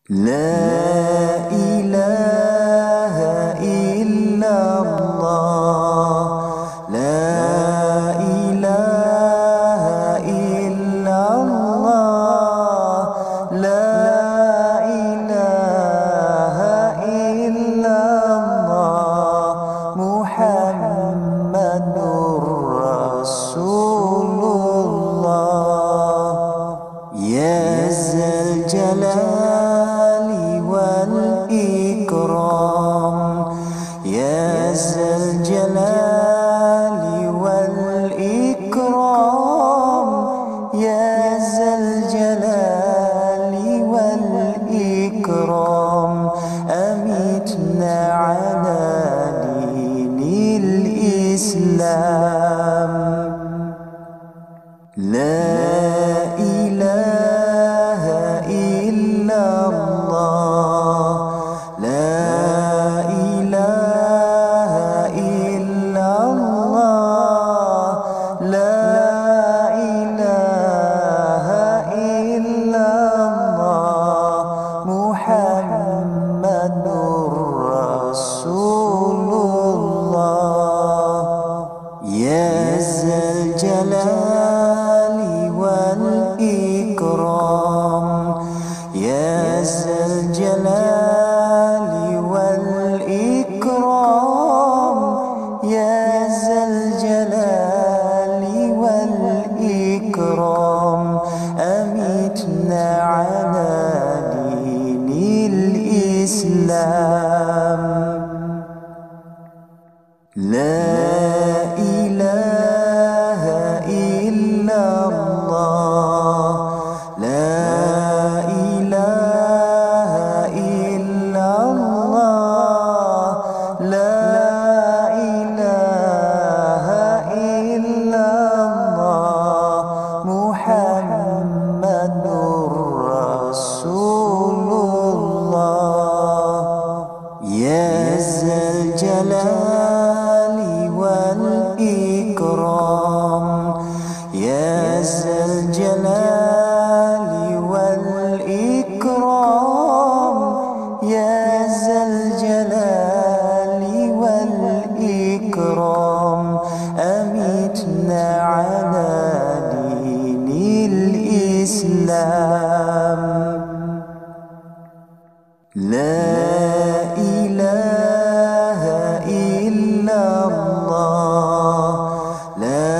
لا إله إلا الله لا إله إلا الله لا إله إلا الله محمد رسول الله يا ذا الجلال والإكرام يا ذا الجلال والإكرام يا ذا الجلال والإكرام أمتنا على دين الإسلام لا إله إلا الله لا إله إلا الله لا إله إلا الله محمد رسول الله يا ذا الجلال والإكرام يا ذا الجلال والإكرام يا ذا الجلال والإكرام أمتنا على دين الإسلام لا إله إلا الله لا إله إلا الله لا إله إلا الله محمد رسول الله يا ذا الجلال والإكرام يا ذا الجلال والإكرام يا ذا الجلال والإكرام أمتنا على دين الإسلام لا إله إلا الله لا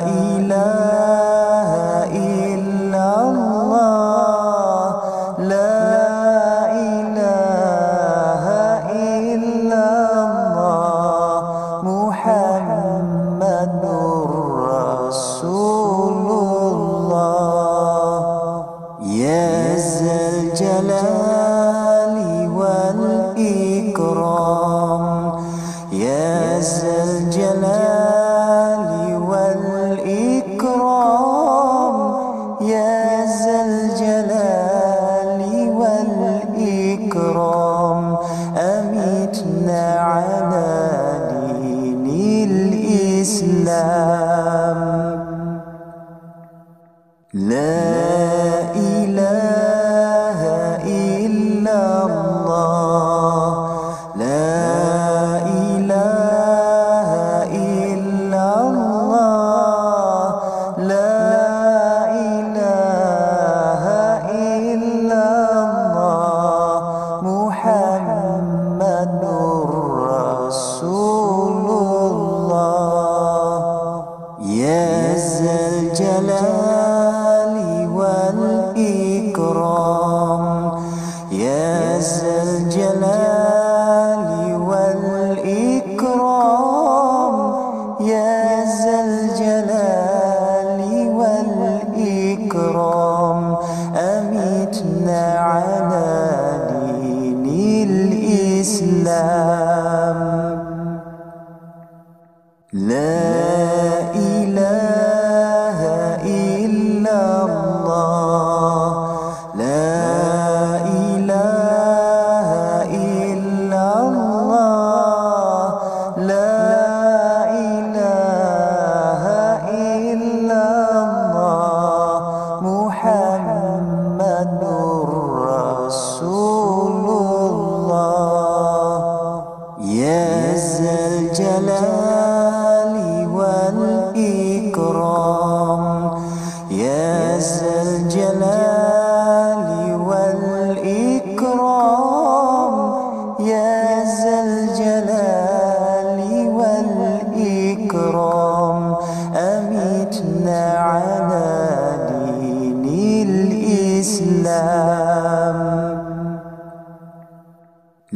إله إلا الله لا إله إلا الله محمد رسول الله يا ذا الجلال والإكرام يا ذا الجلال والإكرام يا ذا الجلال والإكرام أمتنا على دين الإسلام لا إله إلا الله لا إله إلا الله لا إله إلا الله محمد رسول الله يا ذا الجلال والإكرام يا ذا الجلال والإكرام يا ذا الجلال والإكرام أمتنا على دين الإسلام لا إله إلا الله لا إله إلا الله لا إله إلا الله محمد رسول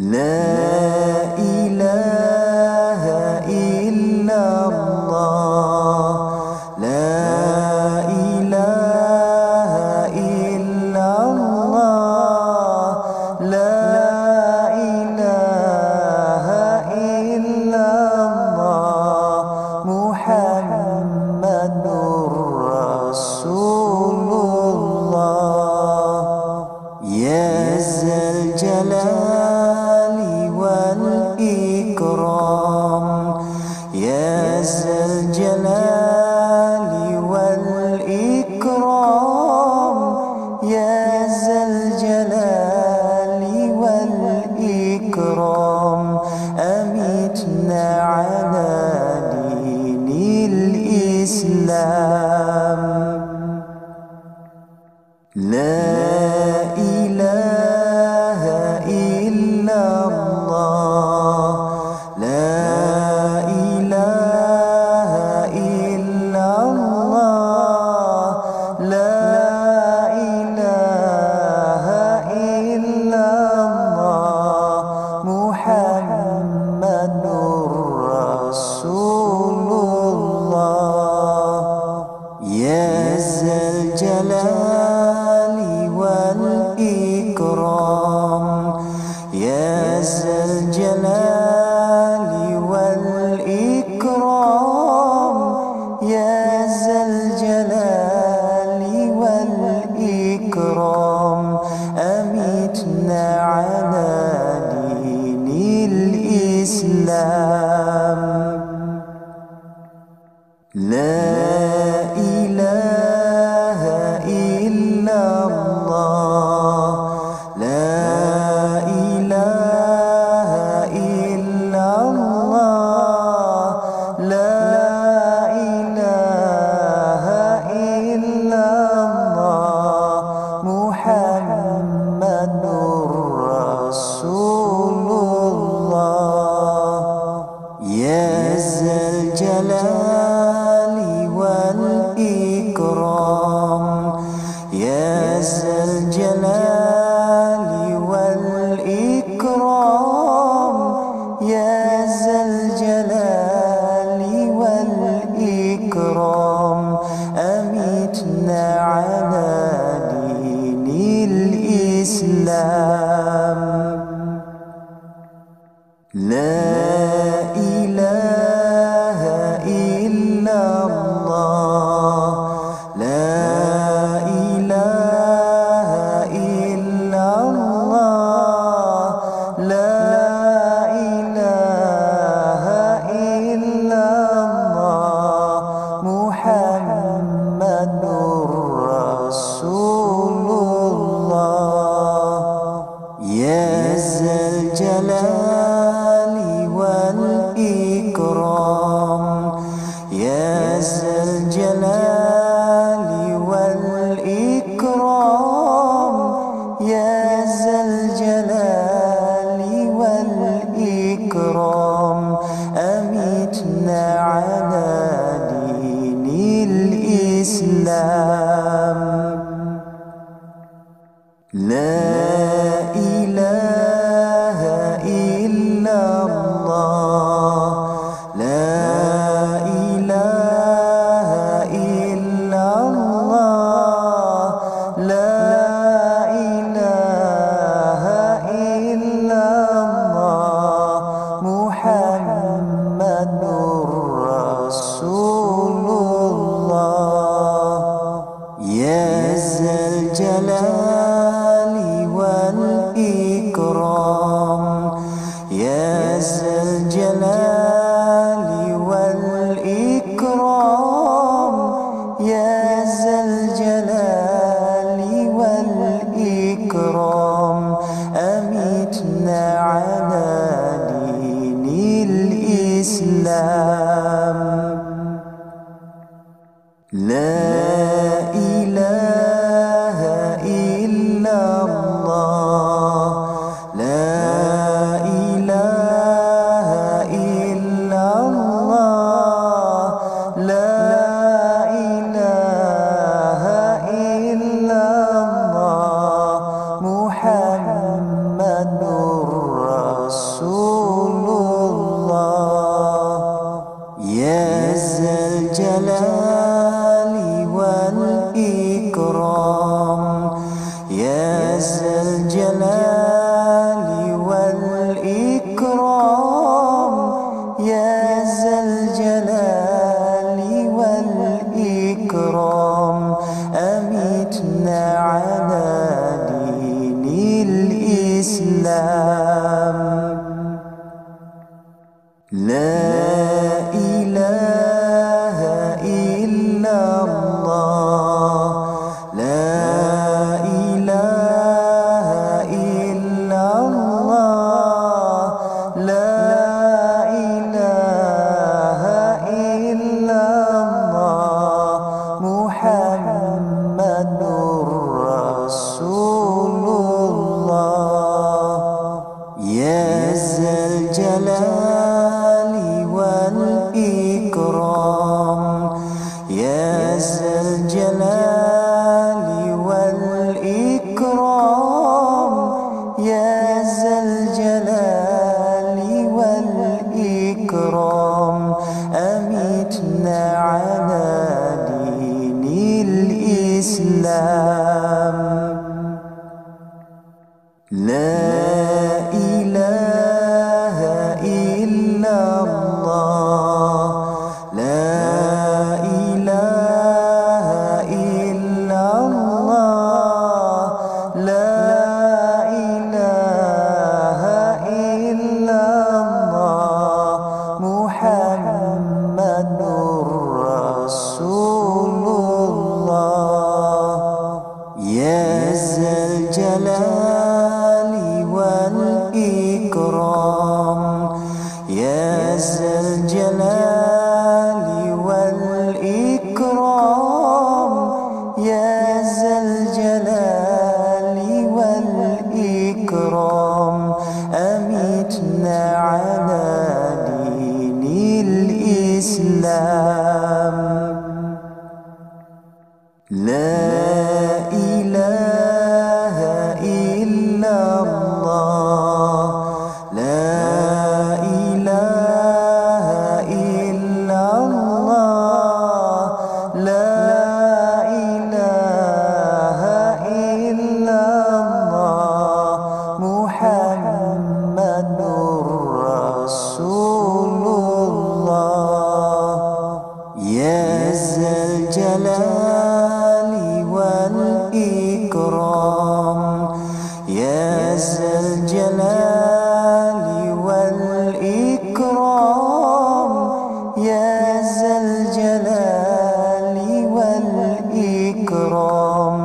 لا إله إلا الله لا إله إلا الله لا إله إلا الله محمد رسول الله يا ذا الجلال والإكرام يا ذا الجلال والإكرام يا ذا الجلال والإكرام أمتنا على دين الإسلام لا إله إلا الله لا إله إلا الله لا إله إلا الله محمد رسول الله يا ذا الجلال والإكرام يا ذا الجلال والإكرام يا ذا الجلال والإكرام أمتنا على دين الإسلام لا إله إلا الله لا إله إلا الله لا إله إلا الله محمد رسول الله يا ذا الجلال والإكرام يا ذا الجلال والإكرام يا ذا الجلال والإكرام أمتنا على دين الإسلام لا إله إلا الله لا إله إلا الله لا إله إلا الله محمد رسول الله يا ذا الجلال والإكرام يا ذا الجلال والإكرام يا ذا الجلال والإكرام أمتنا على دين الإسلام لا إله إلا الله لا إله إلا الله لا إله إلا الله محمد رسول الله يا ذا الجلال والإكرام يا ذا الجلال والإكرام يا ذا الجلال والإكرام أمتنا على دين الإسلام لا إله إلا الله لا إله إلا الله لا إله إلا الله محمد الجلال والإكرام يا ذا الجلال والإكرام أمتنا على دين الإسلام لا إله إلا الله لا إله إلا الله لا إله إلا الله محمد رسول الله يا ذا الجلال والإكرام يا ذا الجلال والإكرام يا ذا الجلال والإكرام أمتنا على دين الإسلام لا إله إلا الله لا إله إلا الله لا إله إلا الله محمد رسول الله يا ذا الجلال والإكرام يا ذا الجلال والإكرام يا ذا الجلال والإكرام أمتنا على دين الإسلام لا إله إلا الله لا إله إلا الله لا إله إلا الله محمد رسول الله يا ذا الجلال والإكرام يا ذا الجلال والإكرام يا ذا الجلال والإكرام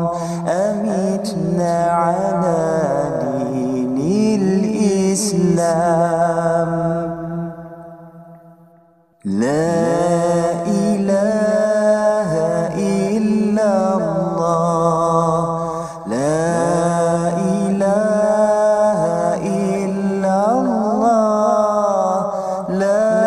أمتنا على دين الإسلام لا إله إلا الله لا إله إلا الله لا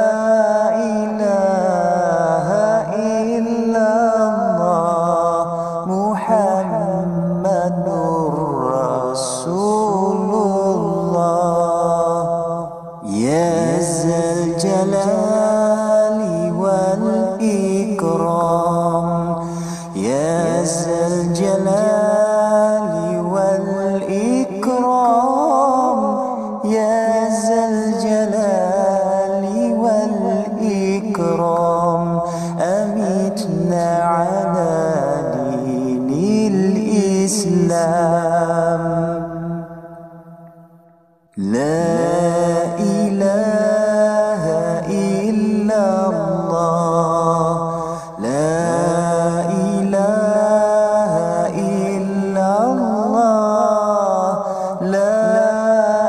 إله إلا الله محمد رسول الله يا ذا الجلال والإكرام يا ذا الجلال والإكرام يا ذا الجلال والإكرام أمتنا على دين الإسلام لا إله إلا الله لا إله إلا الله لا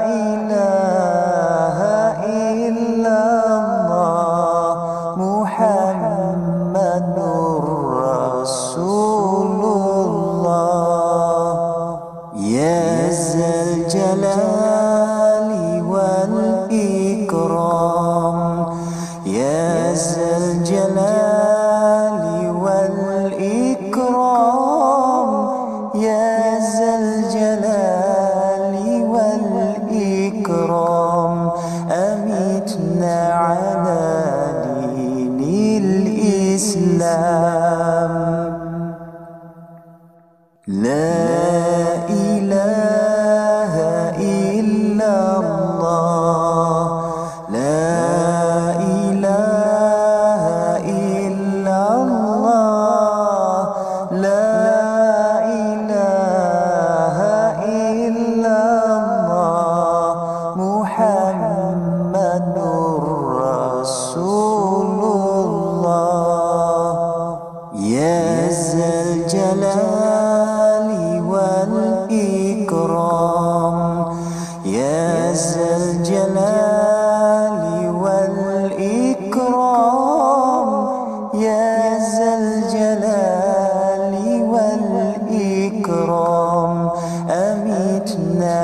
إله إلا الله محمد رسول الله يا ذا الجلال والإكرام يا ذا الجلال والإكرام يا ذا الجلال والإكرام أمتنا على دين الإسلام لا إله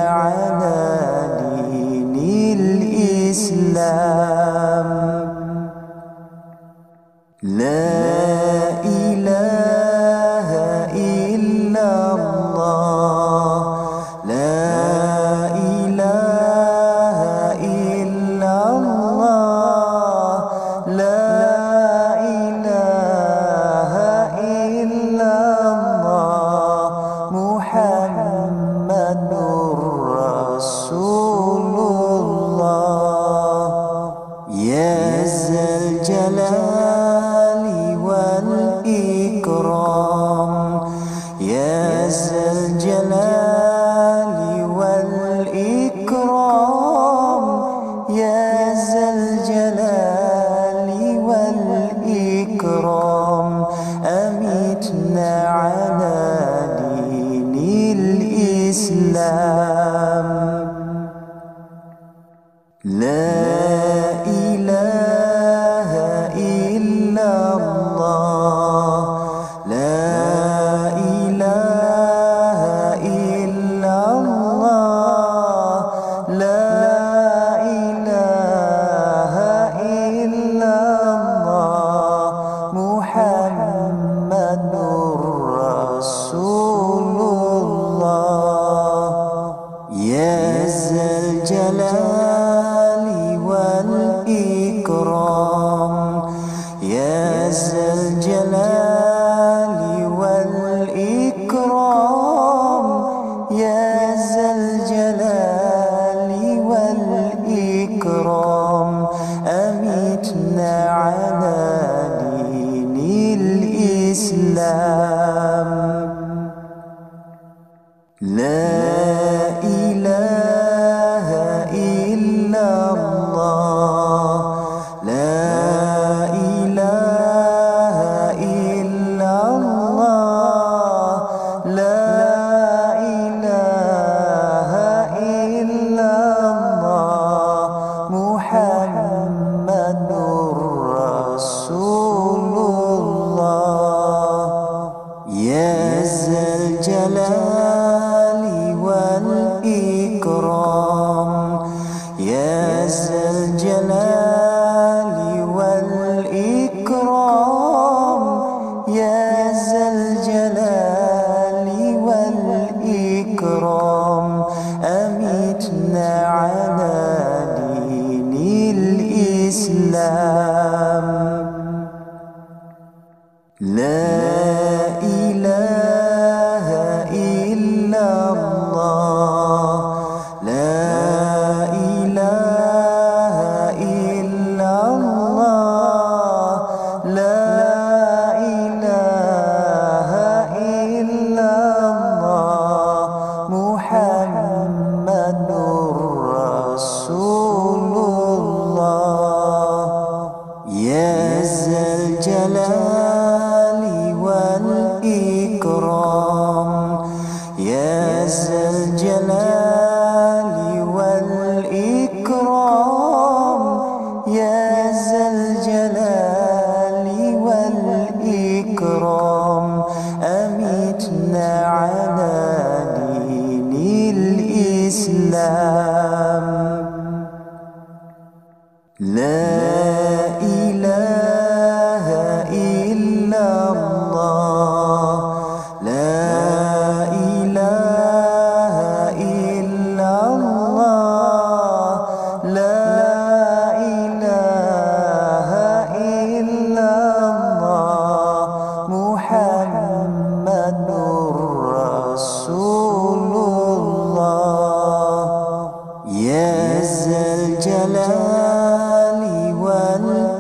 على دين الإسلام. لا إله إلا الله، لا إله إلا الله، لا إله إلا الله، محمد رسول الله. يا ذا الجلال والإكرام، يا ذا الجلال والإكرام، يا ذا الجلال والإكرام، أمتنا على دين الإسلام. لا إله إلا الله، لا إله إلا الله، لا إله إلا الله، محمد رسول الله. يا ذا الجلال والإكرام، يا ذا الجلال والإكرام، يا ذا الجلال والإكرام، أمتنا على دين الإسلام. لا إله إلا الله، لا إله إلا الله، لا إله إلا الله، محمد رسول الله. يا ذا الجلال والإكرام، يا ذا الجلال والإكرام، يا ذا الجلال والإكرام، أمتنا على دين الإسلام. لا إله إلا الله، لا إله إلا الله، لا إله إلا الله، محمد رسول الله. يا ذا الجلال والإكرام، يا ذا الجلال والإكرام، يا ذا الجلال والإكرام، أمتنا على دين الإسلام. لا إله إلا الله، لا إله إلا الله، لا إله إلا الله، محمد رسول الله. يا ذا الجلال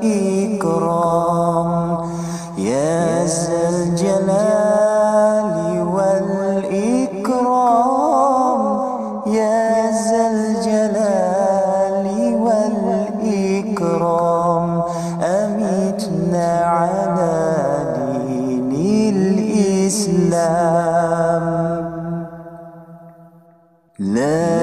والإكرام، يا ذا الجلال والإكرام، يا ذا الجلال والإكرام، أمتنا على دين الإسلام. لا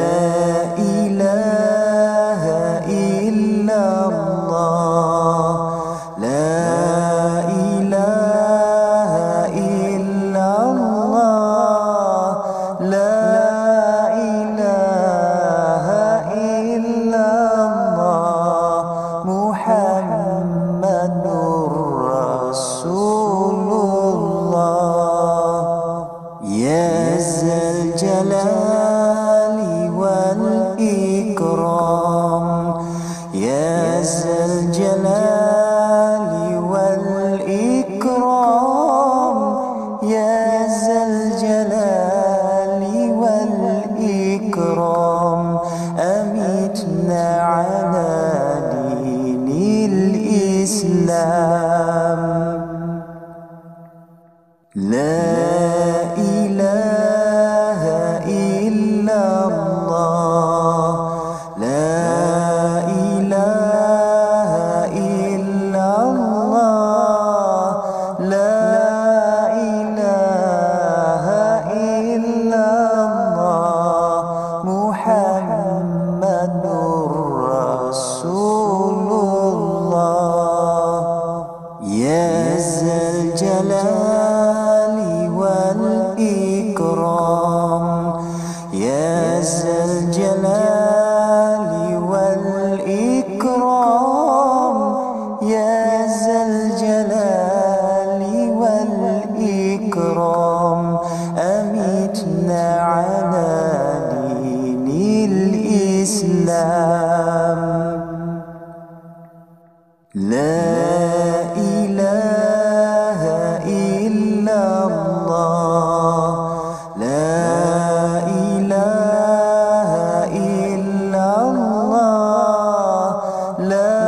إله إلا الله، لا إله إلا الله، لا إله أمتنا على دين الإسلام. لا إله إلا الله، لا إله إلا الله، لا إله إلا الله، محمد رسول الله. يا ذا الجلال والإكرام، يا ذا الجلال والإكرام، يا ذا الجلال والإكرام، أمتنا على دين الإسلام. لا إله إلا الله، لا إله إلا الله، لا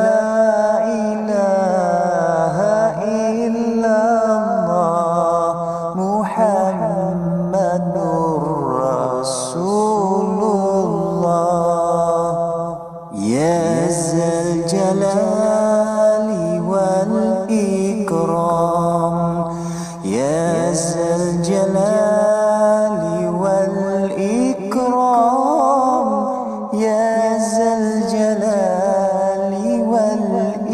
إله إلا الله، محمد رسول الله. يا ذا الجلال والإكرام، يا ذا الجلال والإكرام، يا ذا الجلال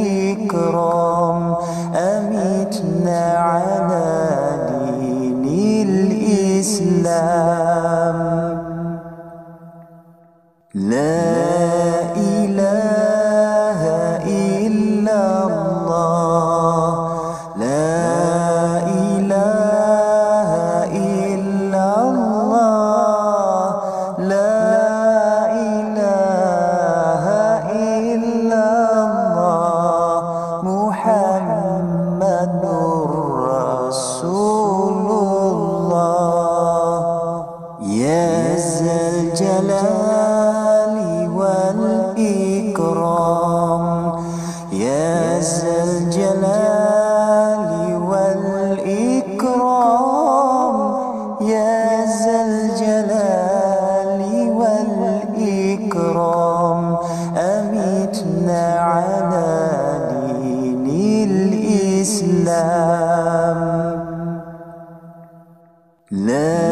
والإكرام، أمتنا على دين الإسلام. لا إله إلا الله، لا إله إلا الله، لا إله إلا الله، محمد رسول الله. يا ذا الجلال والإكرام، يا ذا الجلال والإكرام، يا ذا الجلال والإكرام، أمتنا على دين الإسلام. لا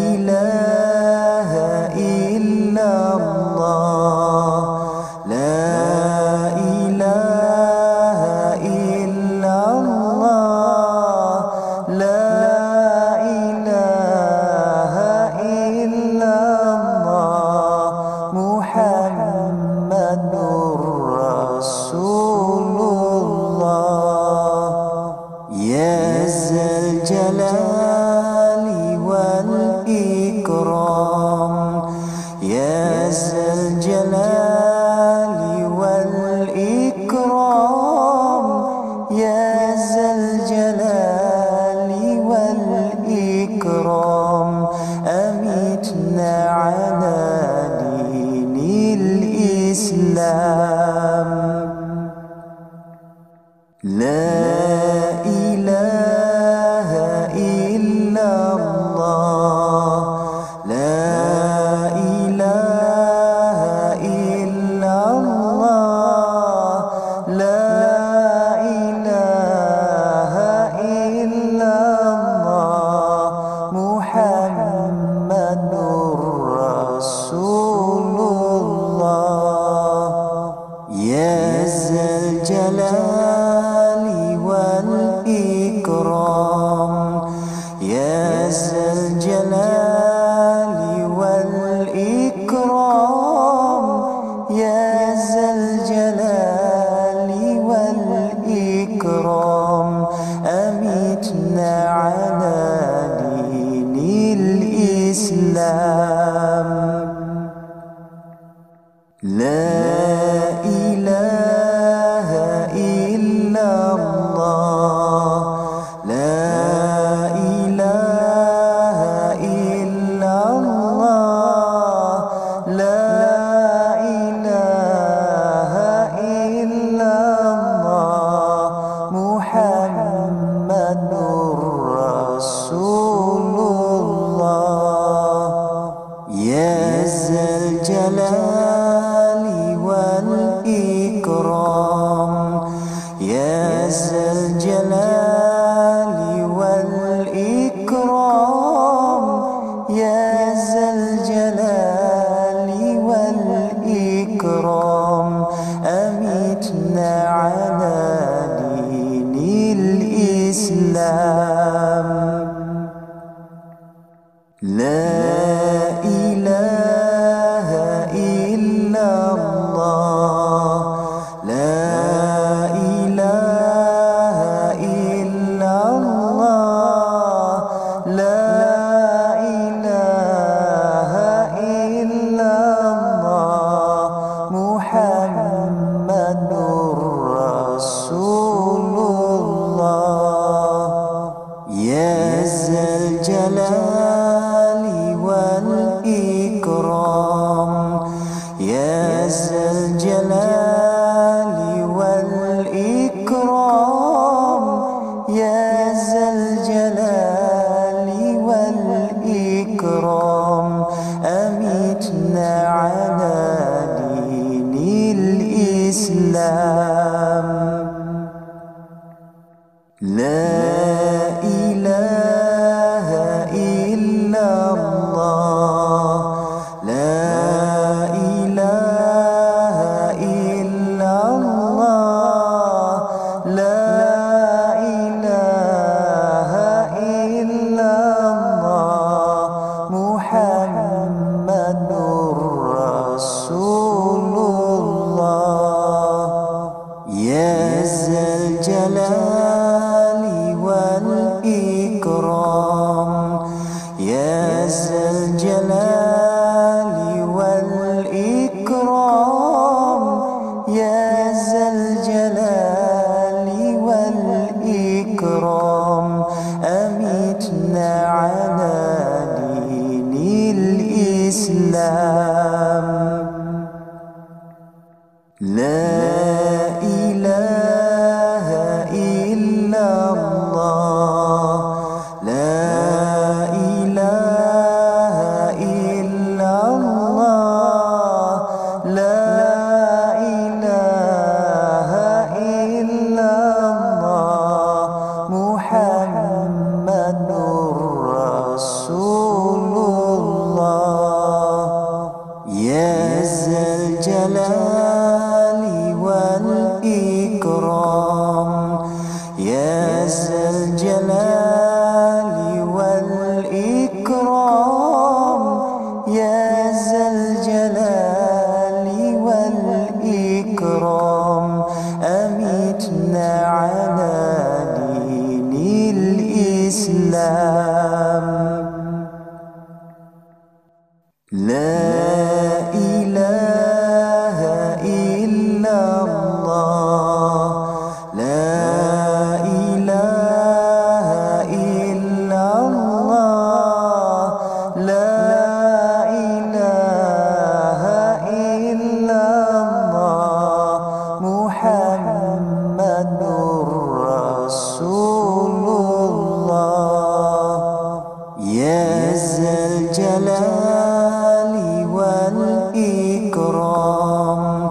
إله إلا الله، لا إله إلا الله، لا إله إلا الله، محمد رسول الله. يا ذا الجلال والإكرام، يا ذا الجلال والإكرام، يا ذا الجلال والإكرام، أمتنا على دين الإسلام. لا إله إلا الله، لا إله إلا الله، لا إله إلا الله، محمد رسول الله. يا ذا الجلال والإكرام، يا ذا الجلال والإكرام، يا ذا الجلال والإكرام، أمتنا على دين الإسلام. لا إله إلا الله، لا إله إلا الله، ذا الجلال والإكرام يا ذا الجلال والإكرام يا ذا الجلال والإكرام أمتنا على دين الإسلام لا إله إلا الله لا إله إلا الله لا إله إلا الله محمد رسول الله يا ذا الجلال والإكرام يا ذا الجلال والإكرام يا ذا الجلال والإكرام أمتنا على دين الإسلام لا إله إلا الله لا إله إلا الله لا إله إلا الله محمد رسول الله يا ذا الجلال والإكرام يا ذا الجلال والإكرام يا ذا الجلال والإكرام أمتنا على دين الإسلام لا إله إلا الله لا إله إلا الله لا إله إلا الله محمد رسول الله يا ذا الجلال والإكرام يا ذا الجلال والإكرام يا ذا الجلال والإكرام أمتنا على دين الإسلام لا إله إلا الله لا إله إلا الله لا إله إلا الله محمد رسول الله يا ذا الجلال والإكرام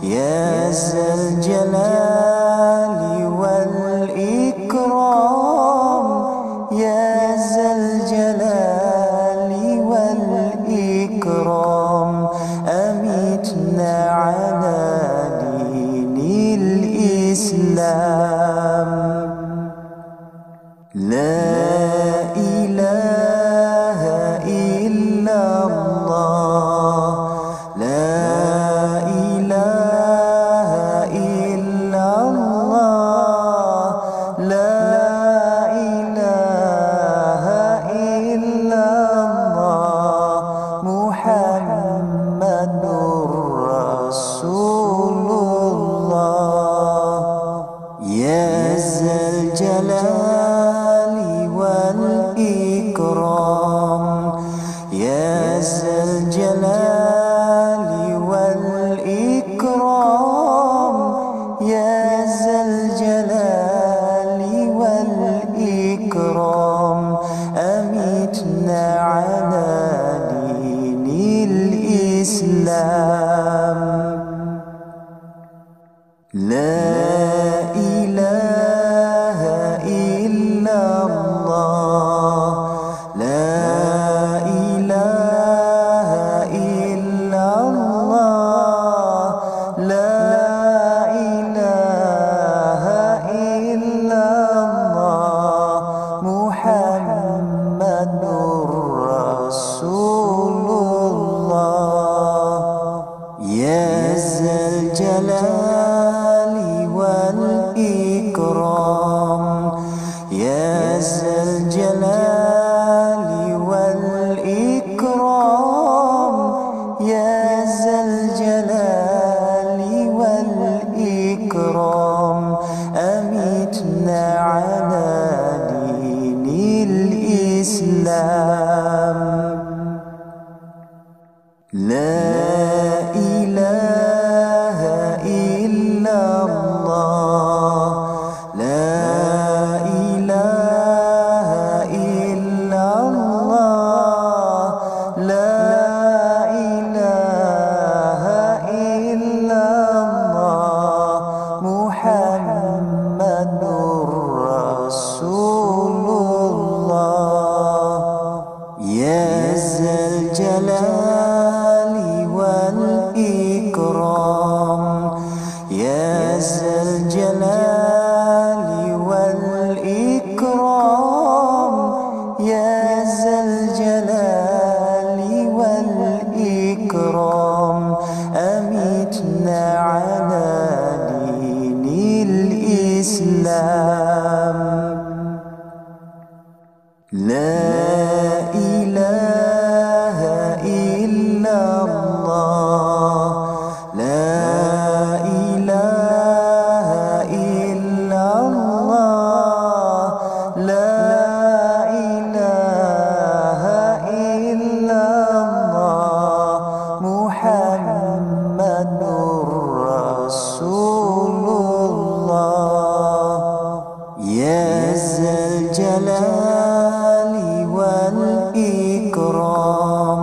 يا ذا الجلال والإكرام يا ذا الجلال والإكرام أمتنا على دين الإسلام لا إله إلا الله لا إله إلا الله لا إله إلا الله محمد رسول الله Islam. La ilaha illallah, la ilaha illallah, la ilaha illallah, Muhammadur Rasulullah. Ya Zal Jalali wal Ikram, Ya Zal Jalali wal Ikram, Ya Zal Jalali wal Ikram, amitna ala dinil Islam. La ilaha illallah, la ilaha illallah, la ilaha illallah, Muhammadur Rasulullah. Ya Zal Jalali wal Ikram, Ya Zal Jalali wal Ikram, Ya Zal Jalali wal Ikram, amitna ala dinil Islam. La ilaha illallah, la ilaha illallah, la ilaha illallah, Muhammadur Rasulullah. Ya Zal Jalali wal Ikram,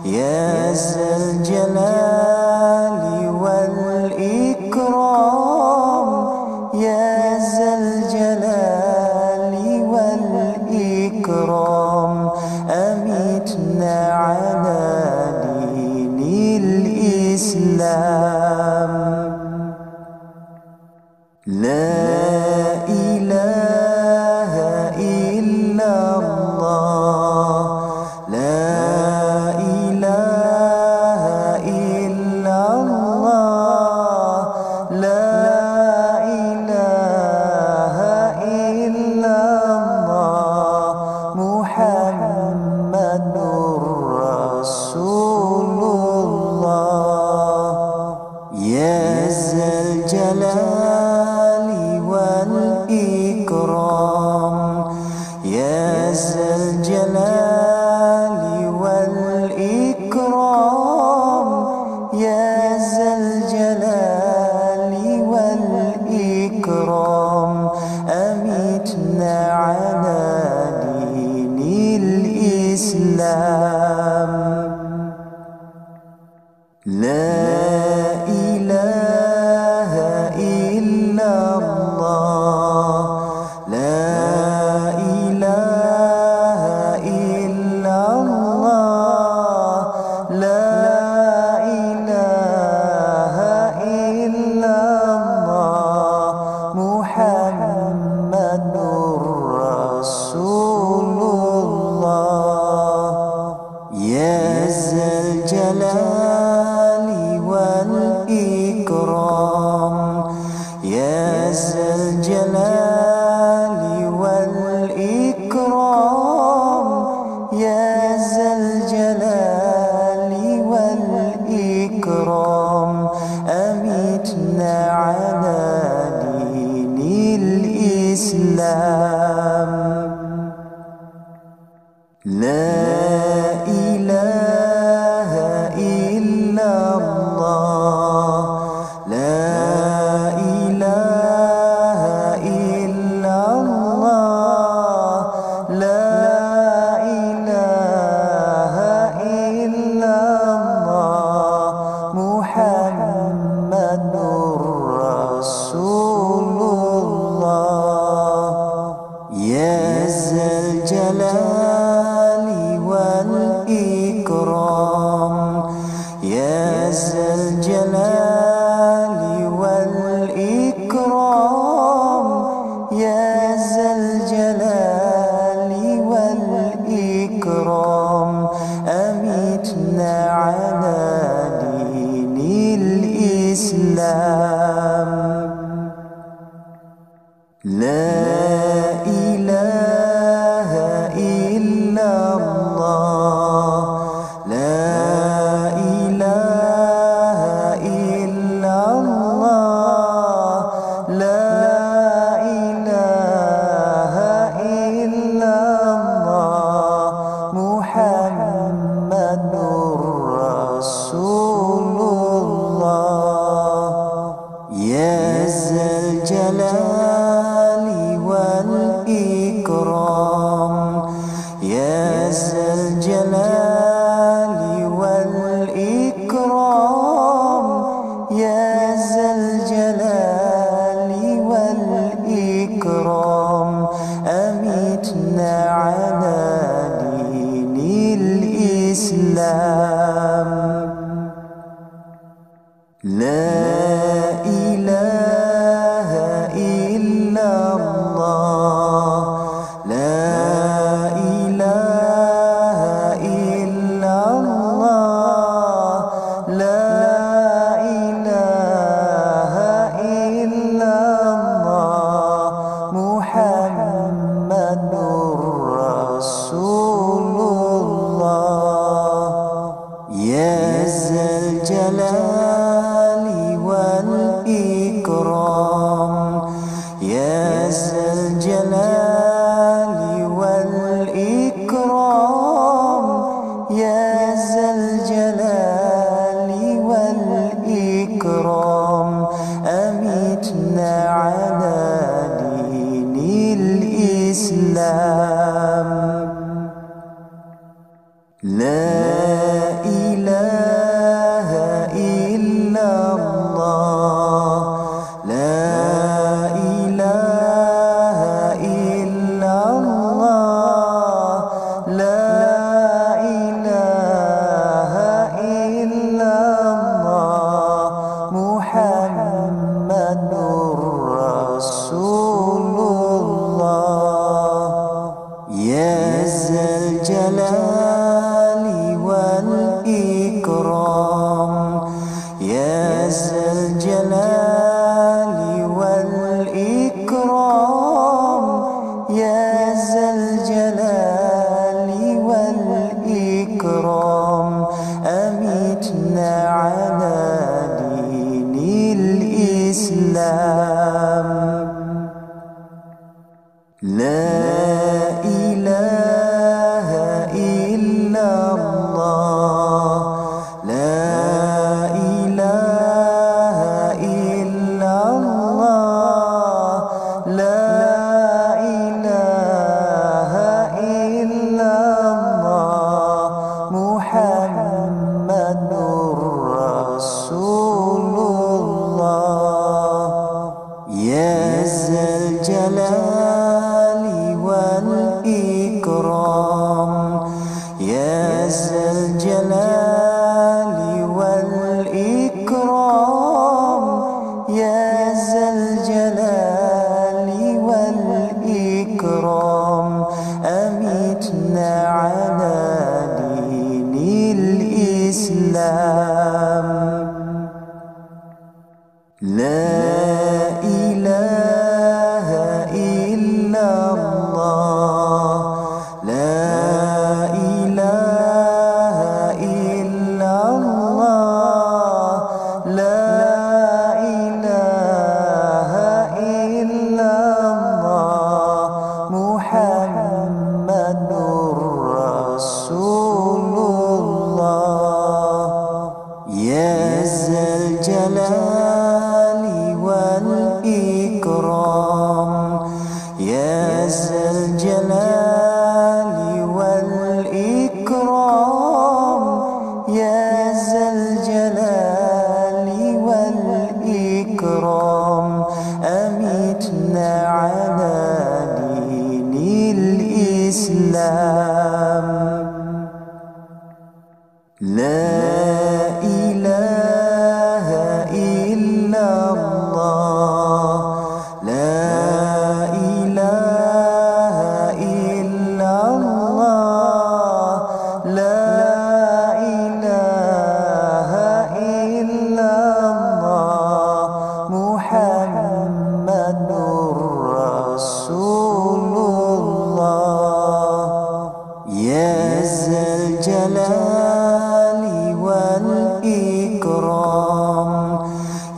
Ya Zal Jalali wal Ikram, Ya Zal Jalali wal Ikram, amitna ala dinil Islam. La ilaha illallah, la ilaha illallah, la ilaha illallah, Muhammadur Rasulullah. Ya Zal Jalali wal Ikram, Ya Zal Jalali wal Ikram, Ya Zal Jalali wal Ikram, amitna ala dinil Islam. La ilaha illallah, la ilaha illallah, la ilaha illallah, Muhammadur Rasulullah. Ya Zal Jalali wal Ikram, Ya Zal Jalali wal Ikram, Ya Zal Jalali wal Ikram, amitna ala dinil Islam. La ilaha illallah, la ilaha illallah, la ilaha illallah, الإسلام. لا إله إلا الله، لا إله إلا الله، لا إله إلا الله، محمد رسول الله. يا ذا الجلال والإكرام، يا ذا الجلال والإكرام، يا ذا الجلال والإكرام، أمتنا على دين الإسلام. لا إله إلا الله، لا إله إلا الله، لا إله إلا الله، محمد رسول الله. يا ذا الجلال والإكرام، يا ذا الجلال والإكرام، يا ذا الجلال والإكرام، أمتنا على دين الإسلام. لا إله إلا الله، لا إله إلا الله، لا إله إلا الله، محمد رسول الله. يا ذا الجلال والإكرام، يا ذا الجلال والإكرام، يا ذا الجلال والإكرام، أمتنا على دين الإسلام. لا إله إلا الله، لا إله إلا الله، لا إله إلا الله، محمد رسول الله. يا ذا الجلال والإكرام، يا ذا الجلال والإكرام، يا ذا الجلال والإكرام، أمتنا على دين الإسلام. لا إله إلا الله، لا إله إلا الله، لا إله إلا الله، محمد رسول الله. يا ذا الجلال والإكرام، يا ذا الجلال والإكرام، يا ذا الجلال والإكرام، أمتنا على دين الإسلام. لا إله إلا الله، لا إله إلا الله، لا إله والإكرام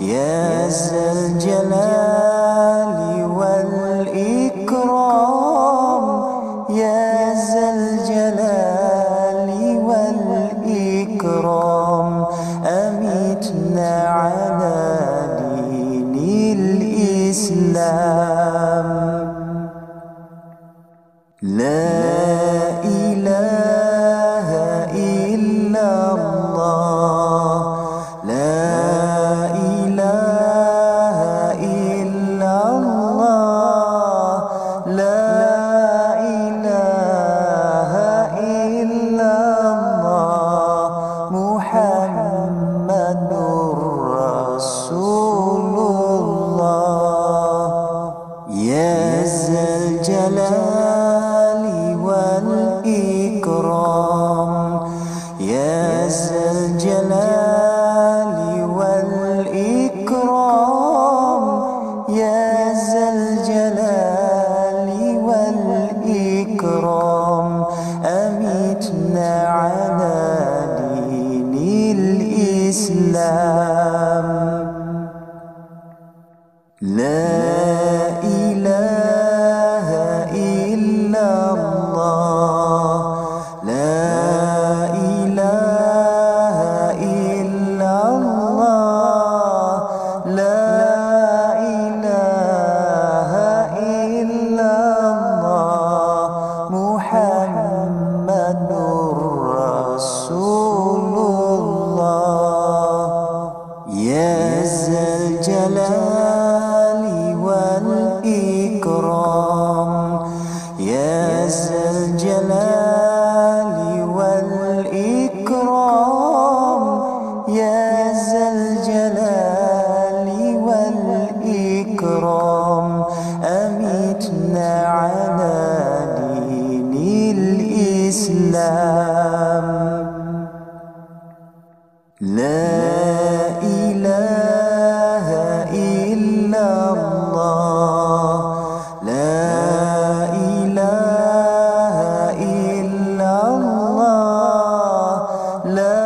يا ذا الجلال والإكرام يا ذا الجلال والإكرام أمتنا على دين الإسلام لا إله إلا الله لا إله إلا الله لا إله إلا الله محمد رسول الله يا ذا الجلال والإكرام يا ذا الجلال والإكرام يا ذا الجلال والإكرام أمتنا على دين الإسلام لا إله إلا الله لا إله إلا الله لا إله إلا الله محمد رسول الله يا ذا الجلال والإكرام يا ذا الجلال والإكرام يا ذا الجلال والإكرام أمتنا على دين الإسلام لا إله إلا الله لا إله إلا الله لا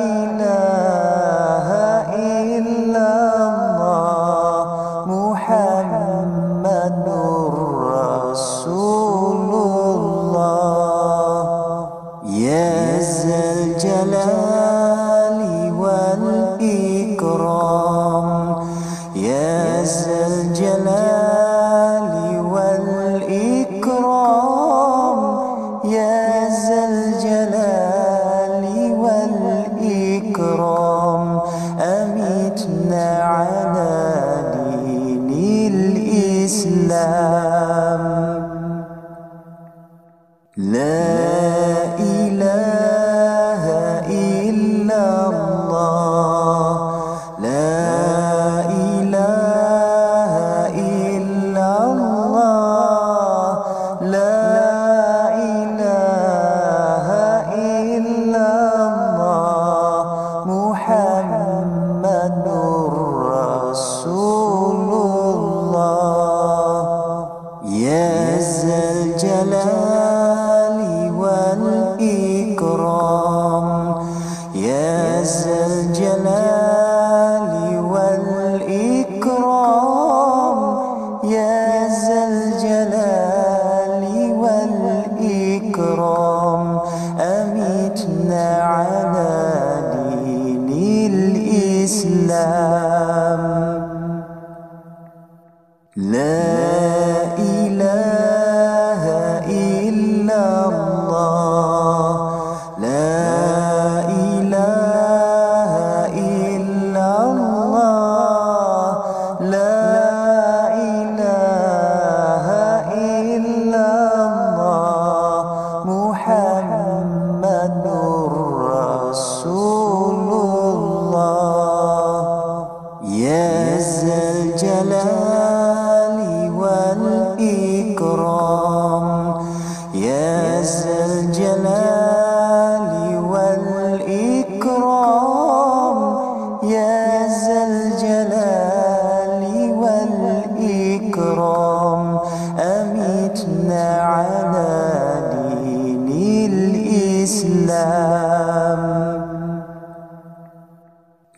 إله إلا الله محمد رسول الله يا ذا الجلال والإكرام يا ذا الجلال والإكرام يا ذا الجلال والإكرام أمتنا على دين الإسلام لا إله إلا الله لا إله إلا الله لا إله إلا الله محمد رسول الله يا ذا الجلال والإكرام يا ذا الجلال والإكرام يا ذا الجلال والإكرام أمتنا على دين الإسلام لا إله إلا الله لا إله إلا الله لا إله إلا الله محمد رسول الله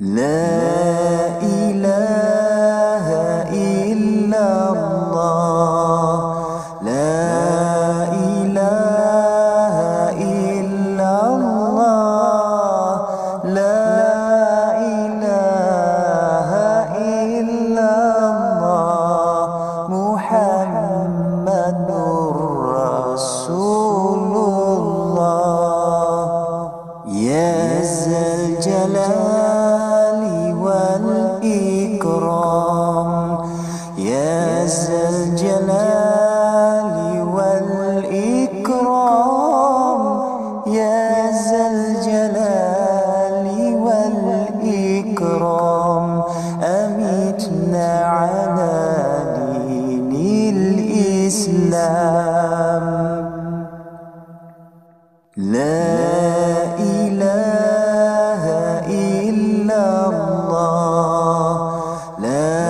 La ilaha illallah, la ilaha illallah, la ilaha illallah, Muhammadur Rasulullah. Ya Zal Jalali wal Ikram, Ya Zal Jalali wal Ikram, Ya Zal Jalali wal Ikram, amitna ala dinil Islam. La ilaha illallah, la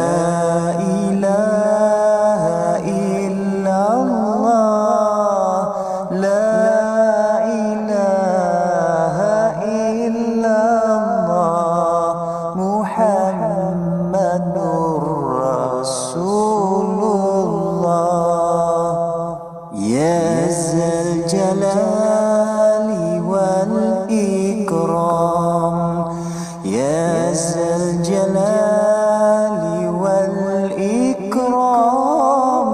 ilaha illallah, la ilaha illallah, Muhammadur Rasulullah. Ya Zal Jalali wal Ikram, Ya Zal Jalali wal Ikram,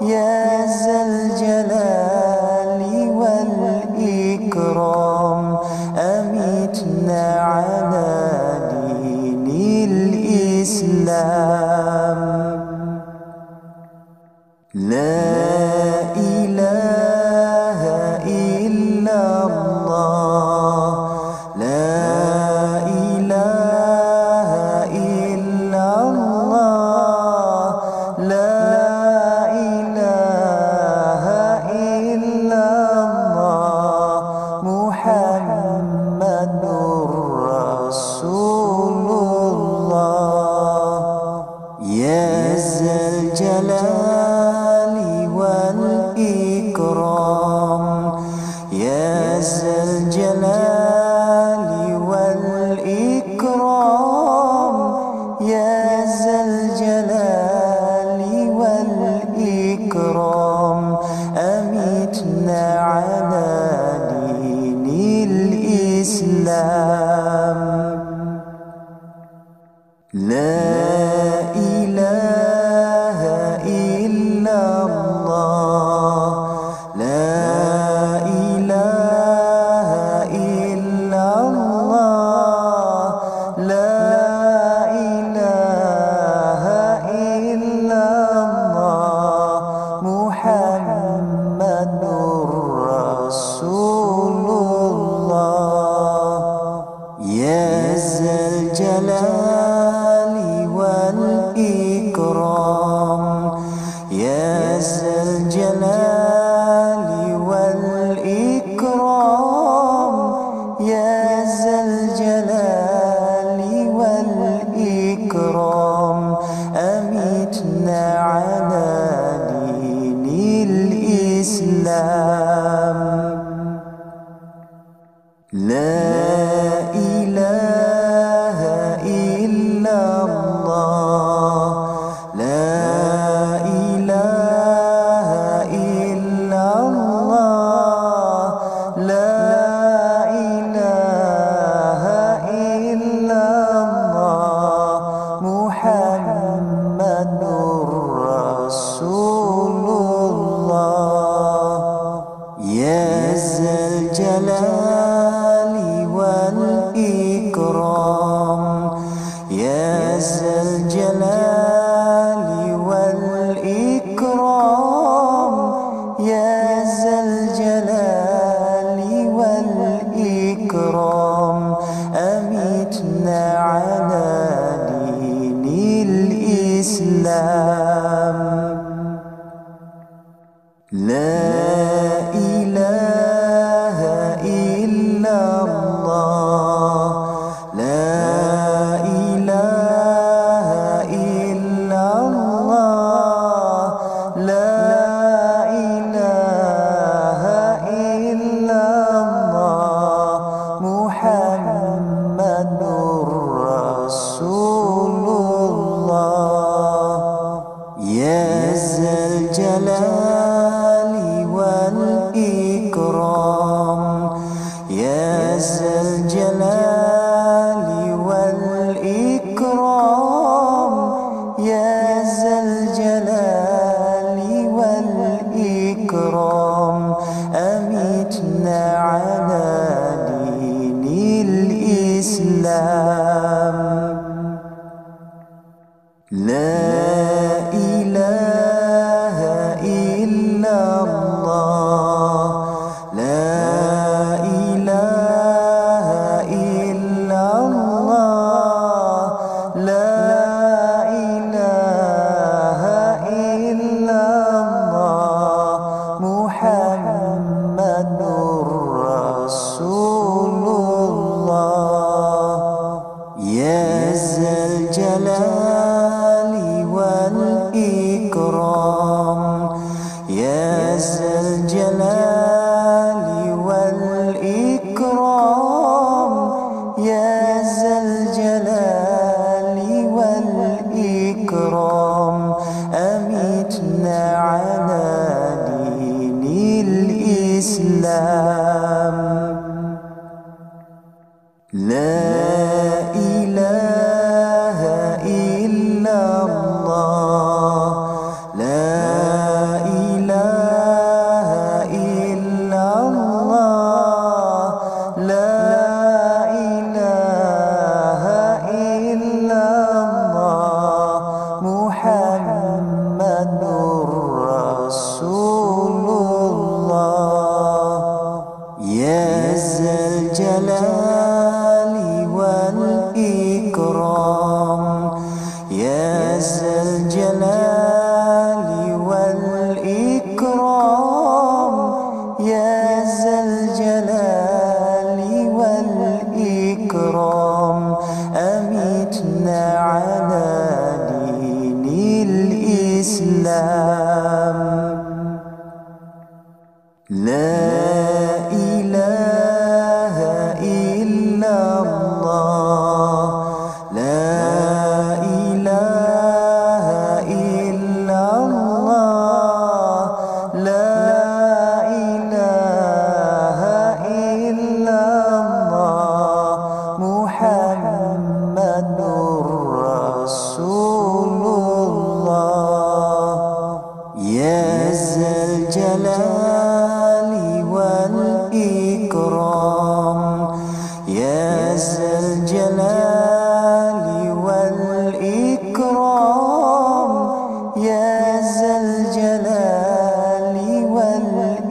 Ya Zal Jalali wal Ikram, amitna ala dinil Islam. La ilaha illallah, la ilaha illallah, la ilaha illallah, Muhammadur Rasulullah. Ya Zal Jalali wal Ikram, Ya Zal Jalali wal Ikram, Ya Zal Jalali wal Ikram, amitna ala dinil Islam. La ilaha illallah, la ilaha illallah, la ilaha illallah, Muhammadur Rasulullah. Ya Zal Jalali wal Ikram, Ya Zal Jalali wal Ikram, Ya Zal Jalali wal Ikram, amitna ala dinil Islam. La ilaha illallah, la ilaha illallah, la ilaha illallah, Muhammadur Rasulullah. Ya Zal Jalali wal Ikram, Ya Zal Jalali wal Ikram, Ya Zal Jalali wal Ikram, amitna ala dinil Islam. La ilaha illallah, la ilaha illallah, la ilaha illallah, Muhammadur لا إله إلا الله لا إله إلا الله لا إله إلا الله محمد رسول الله يا ذا الجلال والإكرام يا ذا الجلال والإكرام يا ذا الجلال والإكرام أمتنا على دين الإسلام لا إله إلا الله لا إله إلا الله لا إله إلا الله محمد رسول الله يا ذا الجلال والإكرام يا ذا الجلال والإكرام يا ذا الجلال والإكرام أمتنا على دين الإسلام لا إله إلا الله لا إله إلا الله لا إله إلا الله محمد رسول الله يا ذا الجلال والإكرام يا ذا الجلال والإكرام يا ذا الجلال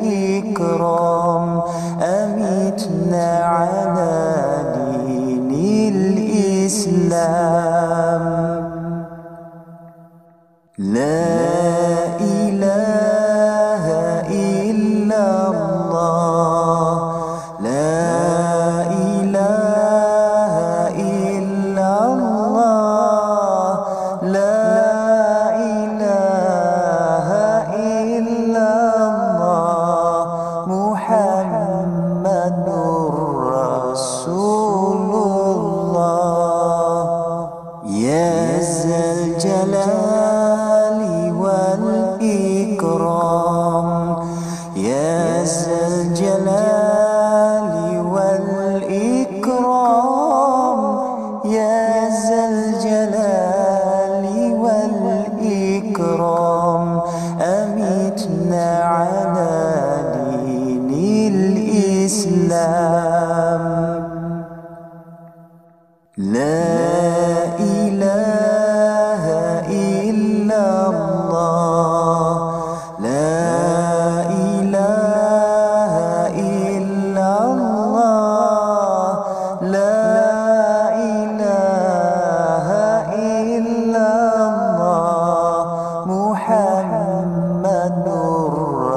والإكرام أمتنا على دين الإسلام لا إله إلا الله لا إله إلا الله لا إله إلا الله محمد رسول الله يا ذا الجلال والإكرام يا ذا الجلال والإكرام يا ذا الجلال والإكرام أمتنا على دين الإسلام لا إله إلا الله لا إله إلا الله لا إله إلا الله محمد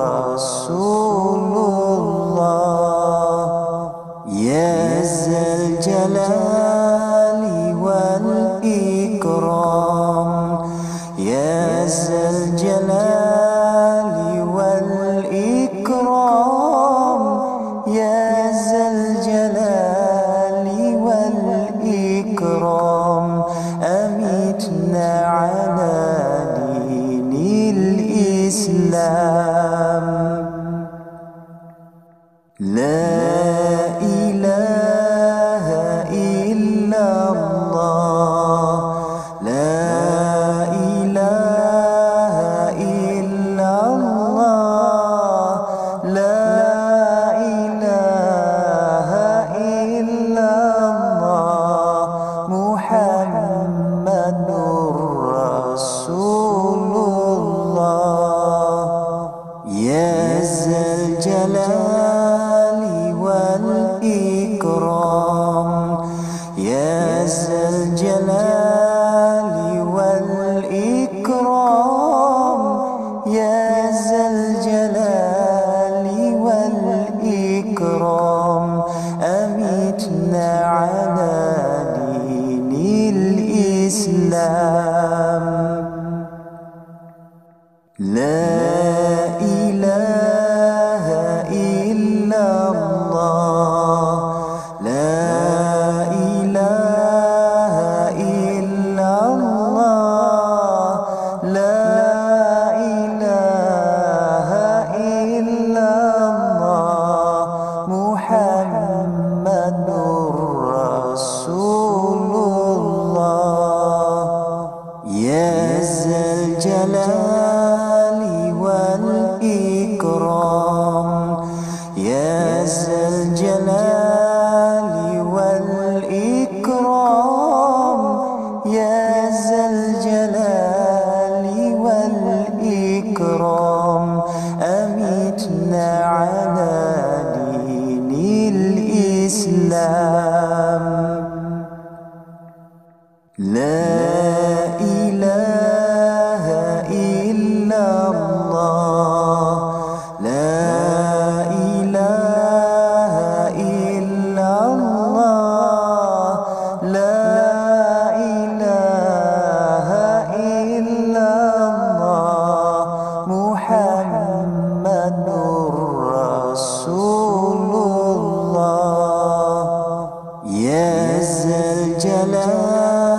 رسول الله يا ذا الجلال الجلال والإكرام يا ذا الجلال والإكرام أمتنا على دين الإسلام لا إله إلا الله لا إله إلا الله لا إله إلا الله محمد رسول الله يا ذا الجلال والإكرام يا ذا الجلال والإكرام يا ذا الجلال والإكرام أمتنا على دين الإسلام لا إله إلا الله لا إله إلا الله لا إله إلا الله محمد رسول الله يا ذا الجلال